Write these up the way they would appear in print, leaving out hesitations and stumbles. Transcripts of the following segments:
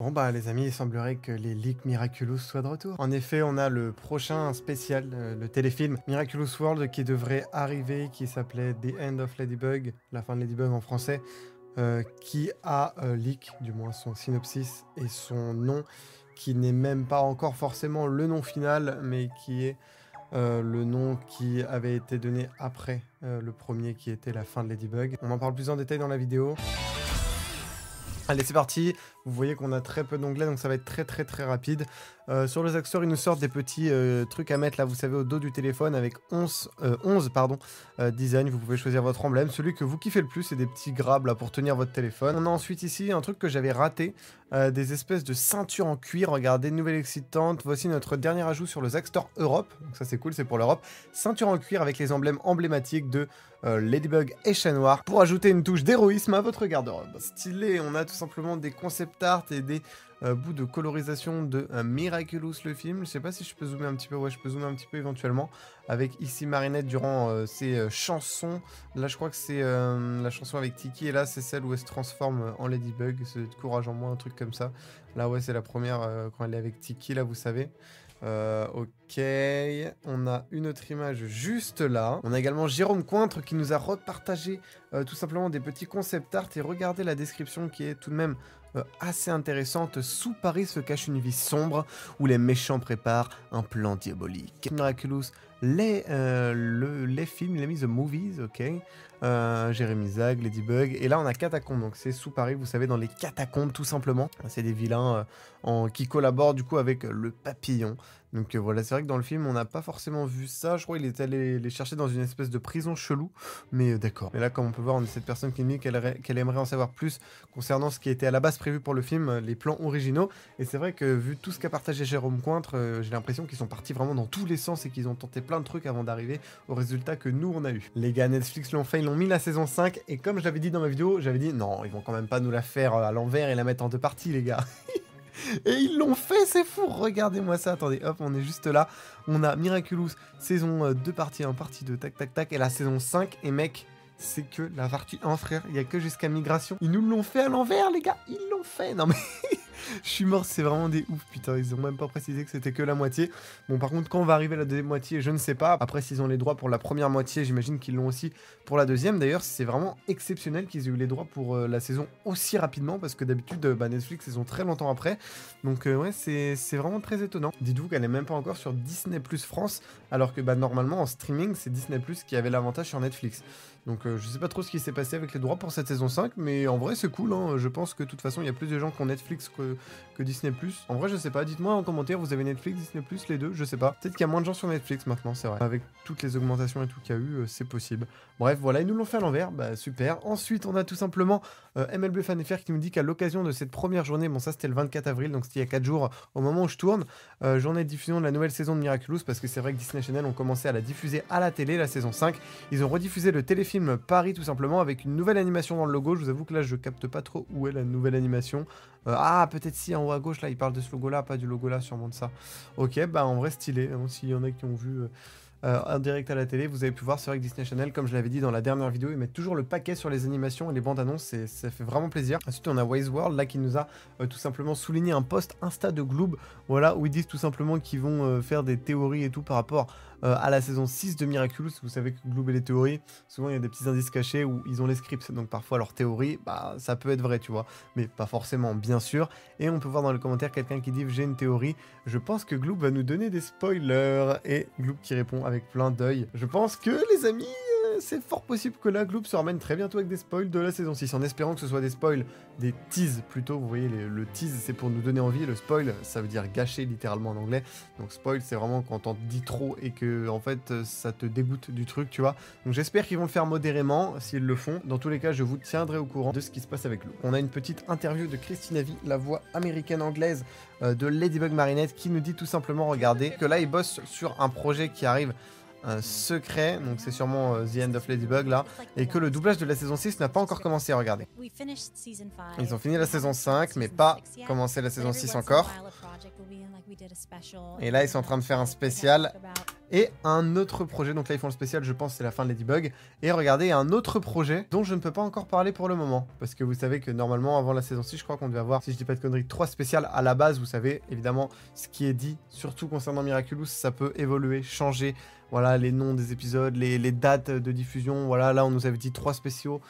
Bon bah les amis, il semblerait que les leaks Miraculous soient de retour. En effet, on a le prochain spécial, le téléfilm Miraculous World qui devrait arriver, qui s'appelait The End of Ladybug, la fin de Ladybug en français, qui a leak, du moins son synopsis et son nom, qui n'est même pas encore forcément le nom final, mais qui est le nom qui avait été donné après le premier qui était la fin de Ladybug. On en parle plus en détail dans la vidéo. Allez, c'est parti. Vous voyez qu'on a très peu d'onglets, donc ça va être très rapide. Sur le Zack Store, ils nous sortent des petits trucs à mettre là, vous savez, au dos du téléphone avec 11 designs. Vous pouvez choisir votre emblème, celui que vous kiffez le plus, c'est des petits grabs là pour tenir votre téléphone. On a ensuite ici un truc que j'avais raté, des espèces de ceintures en cuir. Regardez, nouvelle excitante. Voici notre dernier ajout sur le Zack Store Europe. Donc ça c'est cool, c'est pour l'Europe. Ceinture en cuir avec les emblèmes emblématiques de Ladybug et Chat Noir pour ajouter une touche d'héroïsme à votre garde-robe. Stylé, on a tout simplement des concept art et des bouts de colorisation de Miraculous le film. Je sais pas si je peux zoomer un petit peu, ouais je peux zoomer un petit peu éventuellement, avec ici Marinette durant ses chansons. Là je crois que c'est la chanson avec Tiki, et là c'est celle où elle se transforme en Ladybug, c'est de courage en moins, un truc comme ça. Là ouais c'est la première quand elle est avec Tiki là, vous savez. Ok, on a une autre image juste là. On a également Jérôme Cointre qui nous a repartagé tout simplement des petits concept art, et regardez la description qui est tout de même assez intéressante. Sous Paris se cache une vie sombre où les méchants préparent un plan diabolique. Miraculous, les films, les The Movies, ok. Jérémy Zag, Ladybug, et là on a Catacombes, donc c'est sous Paris, vous savez, dans les catacombes tout simplement. C'est des vilains qui collaborent du coup avec le papillon. Donc voilà, c'est vrai que dans le film on n'a pas forcément vu ça, je crois qu'il est allé les chercher dans une espèce de prison chelou, mais d'accord. Mais là comme on peut voir, on a cette personne qui dit qu'elle aimerait en savoir plus concernant ce qui était à la base prévu pour le film, les plans originaux, et c'est vrai que vu tout ce qu'a partagé Jérôme Cointre, j'ai l'impression qu'ils sont partis vraiment dans tous les sens et qu'ils ont tenté plein de trucs avant d'arriver au résultat que nous on a eu. Les gars, Netflix l'ont fait, ils l'ont mis la saison 5, et comme je l'avais dit dans ma vidéo, j'avais dit non, ils vont quand même pas nous la faire à l'envers et la mettre en deux parties les gars. Et ils l'ont fait, c'est fou, regardez-moi ça, attendez, hop, on est juste là, on a Miraculous, saison 2 partie 1, partie 2, tac tac tac, et la saison 5, et mec, c'est que la partie 1 frère, il y a que jusqu'à Migration, ils nous l'ont fait à l'envers les gars, ils l'ont fait, non mais... Je suis mort, c'est vraiment des ouf, putain, ils ont même pas précisé que c'était que la moitié. Bon, par contre, quand on va arriver à la deuxième moitié, je ne sais pas. Après, s'ils ont les droits pour la première moitié, j'imagine qu'ils l'ont aussi pour la deuxième. D'ailleurs, c'est vraiment exceptionnel qu'ils aient eu les droits pour la saison aussi rapidement, parce que d'habitude, Netflix, ils ont très longtemps après. Donc, ouais, c'est vraiment très étonnant. Dites-vous qu'elle n'est même pas encore sur Disney Plus France, alors que normalement, en streaming, c'est Disney Plus qui avait l'avantage sur Netflix. Donc, je sais pas trop ce qui s'est passé avec les droits pour cette saison 5, mais en vrai, c'est cool, hein. Je pense que de toute façon, il y a plus de gens qui ont Netflix que Disney+. En vrai, je sais pas, dites-moi en commentaire, vous avez Netflix, Disney+, les deux, je sais pas. Peut-être qu'il y a moins de gens sur Netflix maintenant, c'est vrai. Avec toutes les augmentations et tout qu'il y a eu, c'est possible. Bref, voilà, ils nous l'ont fait à l'envers, bah super. Ensuite, on a tout simplement MLB FanFR qui nous dit qu'à l'occasion de cette première journée, bon ça c'était le 24 avril, donc c'était il y a 4 jours au moment où je tourne, journée de diffusion de la nouvelle saison de Miraculous, parce que c'est vrai que Disney Channel ont commencé à la diffuser à la télé, la saison 5. Ils ont rediffusé le téléfilm Paris tout simplement, avec une nouvelle animation dans le logo. Je vous avoue que là, je capte pas trop où est la nouvelle animation. Ah, peut-être si, en haut à gauche, là, il parle de ce logo-là, pas du logo-là, sûrement de ça. Ok, bah en vrai, stylé. Hein, s'il y en a qui ont vu en direct à la télé, vous avez pu voir, c'est vrai que Disney Channel, comme je l'avais dit dans la dernière vidéo, ils mettent toujours le paquet sur les animations et les bandes annonces, et ça fait vraiment plaisir. Ensuite, on a Waze World, là, qui nous a tout simplement souligné un post Insta de Gloob, voilà, où ils disent tout simplement qu'ils vont faire des théories et tout par rapport à la saison 6 de Miraculous. Vous savez que Gloob et les théories, souvent il y a des petits indices cachés où ils ont les scripts, donc parfois leurs théories, bah ça peut être vrai, tu vois, mais pas forcément, bien sûr. Et on peut voir dans les commentaires quelqu'un qui dit j'ai une théorie, je pense que Gloob va nous donner des spoilers, et Gloob qui répond avec plein d'œil. Je pense que les amis, c'est fort possible que la Gloob se ramène très bientôt avec des spoils de la saison 6, en espérant que ce soit des spoils, des teases plutôt. Vous voyez, le tease c'est pour nous donner envie, le spoil ça veut dire gâcher littéralement en anglais, donc spoil c'est vraiment quand on te dit trop et que en fait ça te dégoûte du truc, tu vois. Donc j'espère qu'ils vont le faire modérément, s'ils le font. Dans tous les cas, je vous tiendrai au courant de ce qui se passe avec Gloob. On a une petite interview de Christine Avy, la voix américaine-anglaise de Ladybug Marinette, qui nous dit tout simplement, regardez, que là ils bossent sur un projet qui arrive secret, donc c'est sûrement The End of Ladybug là, et que le doublage de la saison 6 n'a pas encore commencé, regardez. Ils ont fini la saison 5, mais pas commencé la saison 6 encore. Et là, ils sont en train de faire un spécial, Et un autre projet, donc là ils font le spécial, je pense c'est la fin de Ladybug. Et regardez, un autre projet dont je ne peux pas encore parler pour le moment. Parce que vous savez que normalement avant la saison 6, je crois qu'on devait avoir, si je dis pas de conneries, 3 spéciales à la base. Vous savez, évidemment, ce qui est dit, surtout concernant Miraculous, ça peut évoluer, changer. Voilà, les noms des épisodes, les dates de diffusion. Voilà, là on nous avait dit 3 spéciaux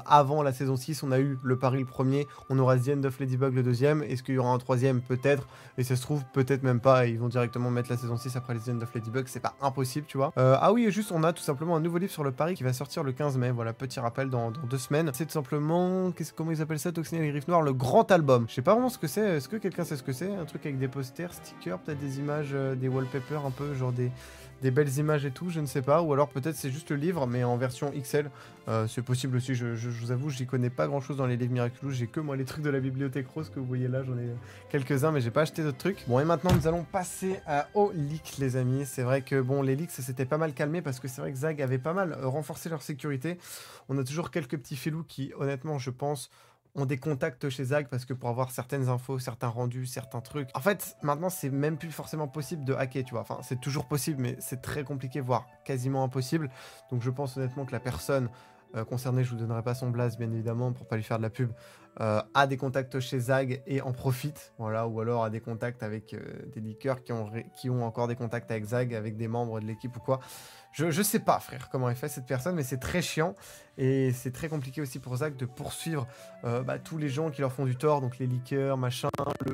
avant la saison 6. On a eu le Paris le premier, on aura The End of Ladybug le deuxième. Est-ce qu'il y aura un troisième? Peut-être. Et ça se trouve, peut-être même pas. Ils vont directement mettre la saison 6 après les The End of Ladybug. C'est pas impossible, tu vois. Ah oui, juste on a tout simplement un nouveau livre sur le Paris qui va sortir le 15 mai. Voilà, petit rappel dans 2 semaines. C'est tout simplement, comment ils appellent ça, Toxine et les Griffes Noires, le grand album. Je sais pas vraiment ce que c'est. Est-ce que quelqu'un sait ce que c'est? Un truc avec des posters, stickers, peut-être des images, des wallpapers un peu, genre des belles images et tout, je ne sais pas, ou alors peut-être c'est juste le livre mais en version XL, c'est possible aussi, je vous avoue, j'y connais pas grand chose dans les livres Miraculous, j'ai que moi les trucs de la bibliothèque rose que vous voyez là, j'en ai quelques-uns mais j'ai pas acheté d'autres trucs. Bon et maintenant nous allons passer aux leaks les amis. C'est vrai que bon, les leaks ça s'était pas mal calmé parce que c'est vrai que Zag avait pas mal renforcé leur sécurité. On a toujours quelques petits filous qui honnêtement je pense ont des contacts chez Zag parce que pour avoir certaines infos, certains rendus, certains trucs. En fait, maintenant, c'est même plus forcément possible de hacker, tu vois. Enfin, c'est toujours possible, mais c'est très compliqué, voire quasiment impossible. Donc, je pense honnêtement que la personne concernée, je vous donnerai pas son blase, bien évidemment, pour pas lui faire de la pub, a des contacts chez Zag et en profite, voilà, ou alors a des contacts avec des leakers qui ont encore des contacts avec Zag, avec des membres de l'équipe ou quoi. Je sais pas, frère, comment est fait cette personne, mais c'est très chiant et c'est très compliqué aussi pour Zag de poursuivre tous les gens qui leur font du tort, donc les leakers, machin,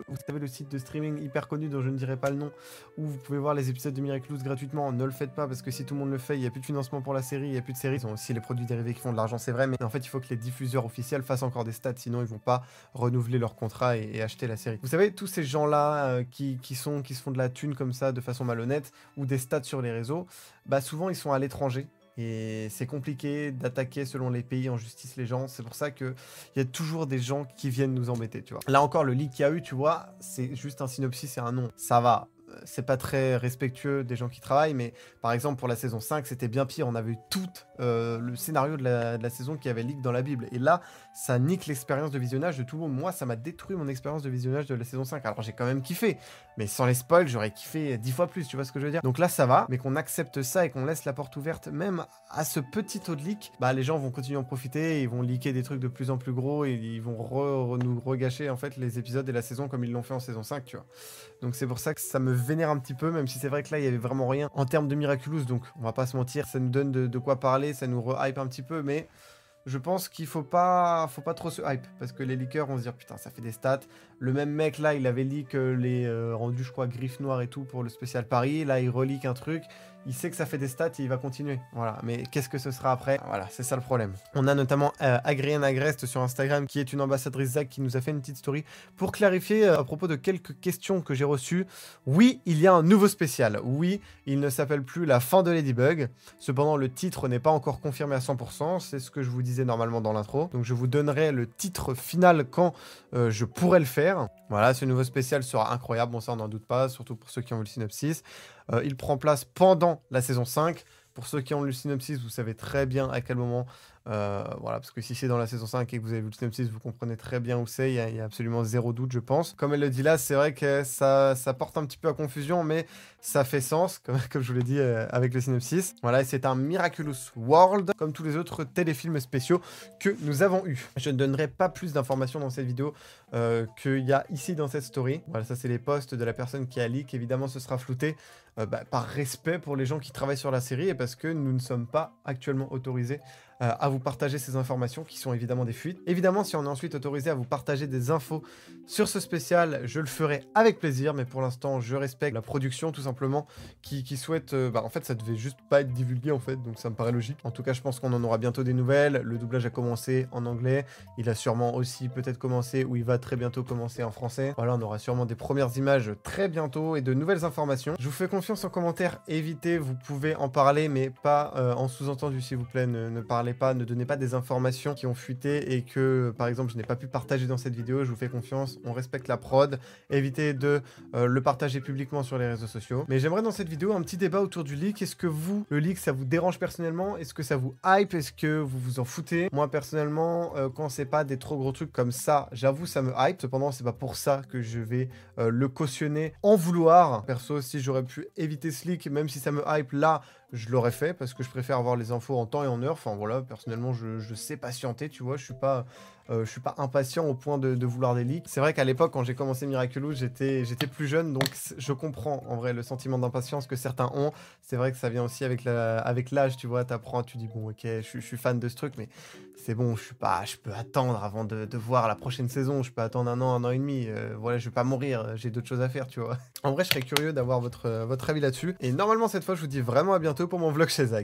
vous savez, le site de streaming hyper connu dont je ne dirai pas le nom, où vous pouvez voir les épisodes de Miraculous gratuitement. Ne le faites pas parce que si tout le monde le fait, il n'y a plus de financement pour la série, il n'y a plus de série. Ils ont aussi les produits dérivés qui font de l'argent, c'est vrai, mais en fait, il faut que les diffuseurs officiels fassent encore des stats, sinon ils vont pas renouveler leur contrat et acheter la série. Vous savez, tous ces gens-là qui se font de la thune comme ça de façon malhonnête, ou des stats sur les réseaux, bah souvent ils sont à l'étranger. Et c'est compliqué d'attaquer selon les pays en justice les gens. C'est pour ça qu'il y a toujours des gens qui viennent nous embêter, tu vois. Là encore, le leak qu'il y a eu, tu vois, c'est juste un synopsis et un nom. Ça va. C'est pas très respectueux des gens qui travaillent, mais par exemple pour la saison 5, c'était bien pire. On avait eu tout le scénario de la saison qui avait leak dans la Bible. Et là, ça nique l'expérience de visionnage de tout le monde. Moi, ça m'a détruit mon expérience de visionnage de la saison 5. Alors j'ai quand même kiffé, mais sans les spoils, j'aurais kiffé 10 fois plus, tu vois ce que je veux dire? Donc là, ça va, mais qu'on accepte ça et qu'on laisse la porte ouverte même à ce petit taux de leak, bah les gens vont continuer à en profiter, ils vont leaker des trucs de plus en plus gros et ils vont nous regâcher en fait les épisodes et la saison comme ils l'ont fait en saison 5, tu vois. Donc c'est pour ça que ça me vénère un petit peu, même si c'est vrai que là, il y avait vraiment rien en termes de Miraculous, donc on va pas se mentir, ça nous donne de quoi parler, ça nous re-hype un petit peu, mais je pense qu'il faut pas trop se hype, parce que les leakers vont se dire, putain, ça fait des stats. Le même mec, là, il avait leak les rendus, je crois, Griffes Noires et tout pour le spécial Paris. Là, il relique un truc. Il sait que ça fait des stats et il va continuer. Voilà, mais qu'est-ce que ce sera après? Voilà, c'est ça le problème. On a notamment Agrienne Agreste sur Instagram, qui est une ambassadrice Zag, qui nous a fait une petite story pour clarifier à propos de quelques questions que j'ai reçues. Oui, il y a un nouveau spécial. Oui, il ne s'appelle plus La fin de Ladybug. Cependant, le titre n'est pas encore confirmé à 100%. C'est ce que je vous disais normalement dans l'intro. Donc, je vous donnerai le titre final quand je pourrai le faire. Voilà, ce nouveau spécial sera incroyable. Bon, ça, on n'en doute pas, surtout pour ceux qui ont vu le synopsis. Il prend place pendant la saison 5. Pour ceux qui ont lu le synopsis, vous savez très bien à quel moment. Voilà, parce que si c'est dans la saison 5 et que vous avez vu le synopsis, vous comprenez très bien où c'est. Il y a absolument zéro doute, je pense. Comme elle le dit là, c'est vrai que ça porte un petit peu à confusion, mais ça fait sens, comme je vous l'ai dit avec le synopsis. Voilà, et c'est un Miraculous World, comme tous les autres téléfilms spéciaux que nous avons eus. Je ne donnerai pas plus d'informations dans cette vidéo qu'il y a ici dans cette story. Voilà, ça c'est les posts de la personne qui a leak. Évidemment, ce sera flouté par respect pour les gens qui travaillent sur la série et parce que nous ne sommes pas actuellement autorisés à vous partager ces informations qui sont évidemment des fuites. Évidemment, si on est ensuite autorisé à vous partager des infos sur ce spécial, je le ferai avec plaisir, mais pour l'instant, je respecte la production tout simplement qui souhaite... en fait, ça devait juste pas être divulgué en fait, donc ça me paraît logique. En tout cas, je pense qu'on en aura bientôt des nouvelles. Le doublage a commencé en anglais. Il a sûrement aussi peut-être commencé, ou il va très bientôt commencer en français. Voilà, on aura sûrement des premières images très bientôt et de nouvelles informations. Je vous fais confiance en commentaire. Évitez, vous pouvez en parler, mais pas en sous-entendu, s'il vous plaît. Ne parlez parlez pas, ne donnez pas des informations qui ont fuité et que, par exemple, je n'ai pas pu partager dans cette vidéo. Je vous fais confiance, on respecte la prod. Évitez de le partager publiquement sur les réseaux sociaux. Mais j'aimerais dans cette vidéo un petit débat autour du leak. Est-ce que vous, le leak, ça vous dérange personnellement? Est-ce que ça vous hype? Est-ce que vous vous en foutez? Moi, personnellement, quand c'est pas des trop gros trucs comme ça, j'avoue, ça me hype. Cependant, c'est pas pour ça que je vais le cautionner en vouloir. Perso, si j'aurais pu éviter ce leak, même si ça me hype là, je l'aurais fait parce que je préfère avoir les infos en temps et en heure. Enfin voilà, personnellement, je sais patienter, tu vois. Je suis pas impatient au point de vouloir des leaks. C'est vrai qu'à l'époque, quand j'ai commencé Miraculous, j'étais plus jeune, donc je comprends en vrai le sentiment d'impatience que certains ont. C'est vrai que ça vient aussi avec l'âge, tu vois. T'apprends, tu dis bon, ok, je suis fan de ce truc, mais c'est bon, je peux attendre avant de voir la prochaine saison. Je peux attendre un an et demi. Voilà, je vais pas mourir. J'ai d'autres choses à faire, tu vois. En vrai, je serais curieux d'avoir votre avis là-dessus. Et normalement, cette fois, je vous dis vraiment à bientôt pour mon vlog chez Zach.